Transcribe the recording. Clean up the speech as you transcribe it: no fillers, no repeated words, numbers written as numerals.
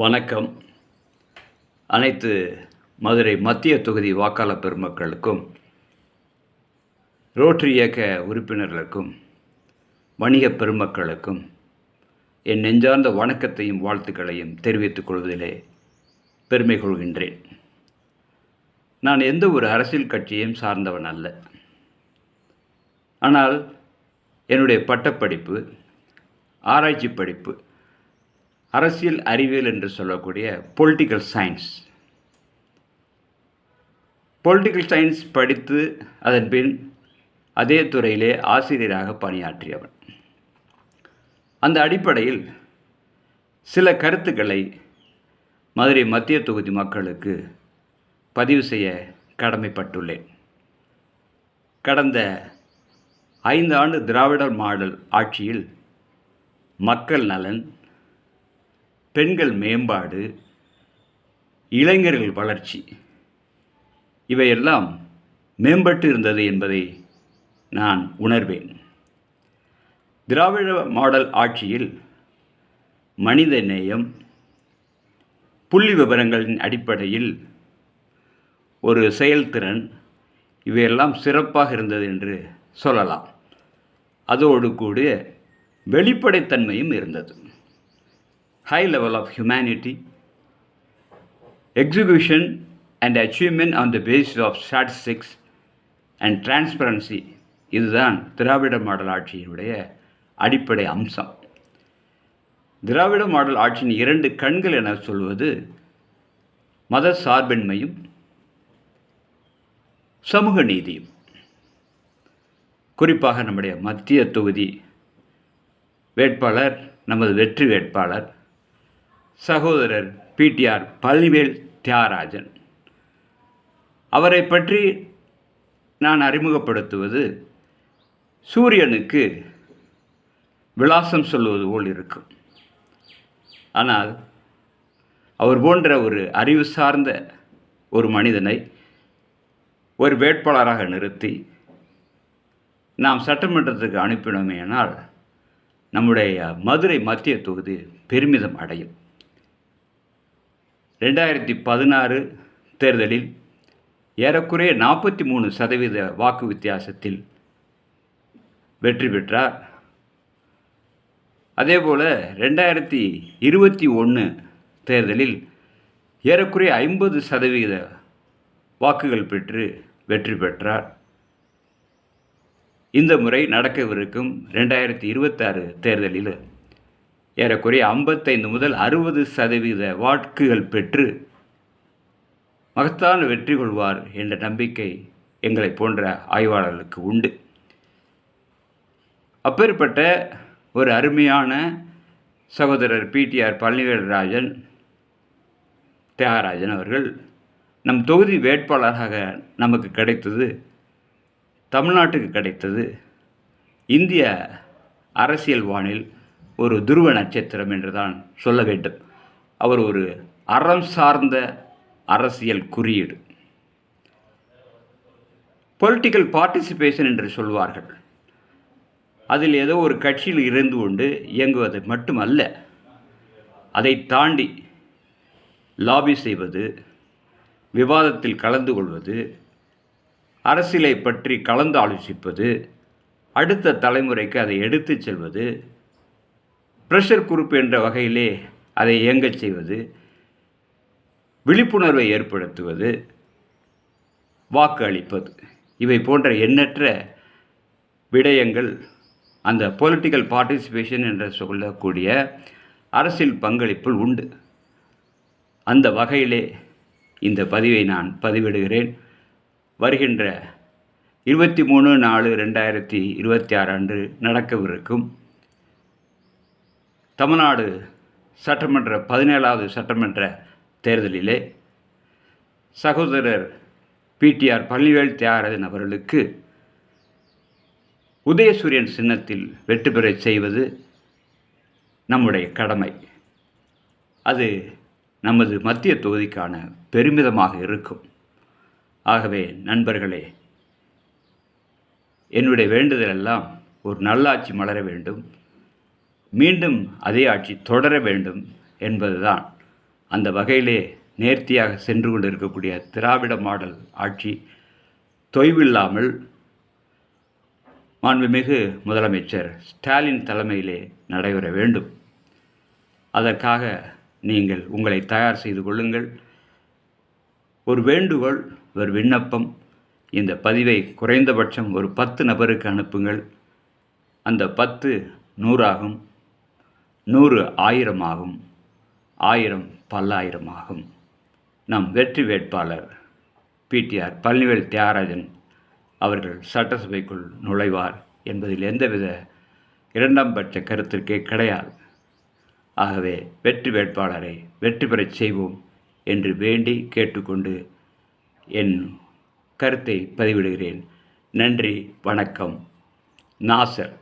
வணக்கம். அனைத்து மதுரை மத்திய தொகுதி வாக்காளர் பெருமக்களுக்கும், ரோட்டரி இயக்க உறுப்பினர்களுக்கும், வணிகப் பெருமக்களுக்கும் என் நெஞ்சார்ந்த வணக்கத்தையும் வாழ்த்துக்களையும் தெரிவித்துக் கொள்வதிலே பெருமை கொள்கின்றேன். நான் எந்த ஒரு அரசியல் கட்சியையும் சார்ந்தவன் அல்ல. ஆனால் என்னுடைய பட்டப்படிப்பு, ஆராய்ச்சி படிப்பு அரசியல் அறிவியல் என்று சொல்லக்கூடிய பொலிட்டிக்கல் சயின்ஸ் படித்து அதன் பின் அதே துறையிலே ஆசிரியராக பணியாற்றியவன். அந்த அடிப்படையில் சில கருத்துக்களை மதுரை மத்திய தொகுதி மக்களுக்கு பதிவு செய்ய கடமைப்பட்டுள்ளேன். கடந்த 5 ஆண்டு திராவிடர் மாடல் ஆட்சியில் மக்கள் நலன், பெண்கள் மேம்பாடு, இளைஞர்கள் வளர்ச்சி இவையெல்லாம் மேம்பட்டு இருந்தது என்பதை நான் உணர்வேன். திராவிட மாடல் ஆட்சியில் மனித நேயம், புள்ளி விவரங்களின் அடிப்படையில் ஒரு செயல்திறன் இவையெல்லாம் சிறப்பாக இருந்தது என்று சொல்லலாம். அதோடு கூட வெளிப்படைத்தன்மையும் இருந்தது. High level of humanity, execution and achievement on the basis of statistics and transparency இதுதான் திராவிட மாடல் ஆட்சியினுடைய அடிப்படை அம்சம். திராவிட மாடல் ஆட்சியின் 2 கண்கள் என சொல்வது மத சார்பின்மையும் சமூக நீதியும். குறிப்பாக நம்முடைய மத்திய தொகுதி வேட்பாளர், நமது வெற்றி வேட்பாளர் சகோதரர் பிடிஆர் பழனிவேல் தியாகராஜன் அவரை பற்றி நான் அறிமுகப்படுத்துவது சூரியனுக்கு விலாசம் சொல்வது போல் இருக்கும். ஆனால் அவர் போன்ற ஒரு அறிவு சார்ந்த ஒரு மனிதனை ஒரு வேட்பாளராக நிறுத்தி நாம் சட்டமன்றத்துக்கு அனுப்பினோமேனால் நம்முடைய மதுரை மத்திய தொகுதி பெருமிதம் அடையும். 2016 தேர்தலில் ஏறக்குறைய 43% வாக்கு வித்தியாசத்தில் வெற்றி பெற்றார். அதேபோல் 2021 தேர்தலில் ஏறக்குறைய 50% வாக்குகள் பெற்று வெற்றி பெற்றார். இந்த முறை நடக்கவிருக்கும் 2026 தேர்தலில் ஏறக்குறைய 55 முதல் 60% வாக்குகள் பெற்று மகத்தான வெற்றி கொள்வார் என்ற நம்பிக்கை எங்களை போன்ற ஆய்வாளர்களுக்கு உண்டு. அப்பேற்பட்ட ஒரு அருமையான சகோதரர் பிடிஆர் பழனிவேல் தியாகராஜன் அவர்கள் நம் தொகுதி வேட்பாளராக நமக்கு கிடைத்தது, தமிழ்நாட்டுக்கு கிடைத்தது இந்திய அரசியல் வானில் ஒரு துருவ நட்சத்திரம் என்று தான் சொல்ல வேண்டும். அவர் ஒரு அறம் சார்ந்த அரசியல் குறியீடு. பொலிட்டிக்கல் பார்ட்டிசிபேஷன் என்று சொல்வார்கள். அதில் ஏதோ ஒரு கட்சியில் இருந்து கொண்டு இயங்குவது மட்டுமல்ல, அதை தாண்டி லாபி செய்வது, விவாதத்தில் கலந்து கொள்வது, அரசியலை பற்றி கலந்து ஆலோசிப்பது, அடுத்த தலைமுறைக்கு அதை எடுத்துச் செல்வது, ப்ரெஷர் குரூப் என்ற வகையிலே அதை இயங்கச் செய்வது, விழிப்புணர்வை ஏற்படுத்துவது, வாக்கு அளிப்பது, இவை போன்ற எண்ணற்ற விடயங்கள் அந்த பொலிட்டிக்கல் பார்ட்டிசிபேஷன் என்று சொல்லக்கூடிய அரசியல் பங்களிப்பில் உண்டு. அந்த வகையிலே இந்த பதிவை நான் பதிவிடுகிறேன். வருகின்ற 23/4/2026 அன்று நடக்கவிருக்கும் தமிழ்நாடு சட்டமன்ற 17வது சட்டமன்ற தேர்தலிலே சகோதரர் பிடிஆர் பழனிவேல் தியாகராஜன் அவர்களுக்கு உதயசூரியன் சின்னத்தில் வெற்றி பெறச் செய்வது நம்முடைய கடமை. அது நமது மத்திய தொகுதிக்கான பெருமிதமாக இருக்கும். ஆகவே நண்பர்களே, என்னுடைய வேண்டுதலெல்லாம் ஒரு நல்லாட்சி மலர வேண்டும், மீண்டும் அதே ஆட்சி தொடர வேண்டும் என்பதுதான். அந்த வகையிலே நேர்த்தியாக சென்று கொண்டிருக்கக்கூடிய திராவிட மாடல் ஆட்சி தொய்வில்லாமல் மாண்புமிகு முதலமைச்சர் ஸ்டாலின் தலைமையிலே நடைபெற வேண்டும். அதற்காக நீங்கள் உங்களை தயார் செய்து கொள்ளுங்கள். ஒரு வேண்டுகோள், ஒரு விண்ணப்பம், இந்த பதிவை குறைந்தபட்சம் ஒரு 10 நபருக்கு அனுப்புங்கள். அந்த 10 100 ஆகும், 100 1000 ஆகும், 1000 பல்லாயிரம் ஆகும். நம் வெற்றி வேட்பாளர் பிடிஆர் பழனிவேல் தியாகராஜன் அவர்கள் சட்டசபைக்குள் நுழைவார் என்பதில் எந்தவித இரண்டாம் பட்ச கருத்திற்கே கிடையாது. ஆகவே வெற்றி வேட்பாளரை வெற்றி பெறச் செய்வோம் என்று வேண்டி கேட்டுக்கொண்டு என் கருத்தை பதிவிடுகிறேன். நன்றி, வணக்கம். நாசர்.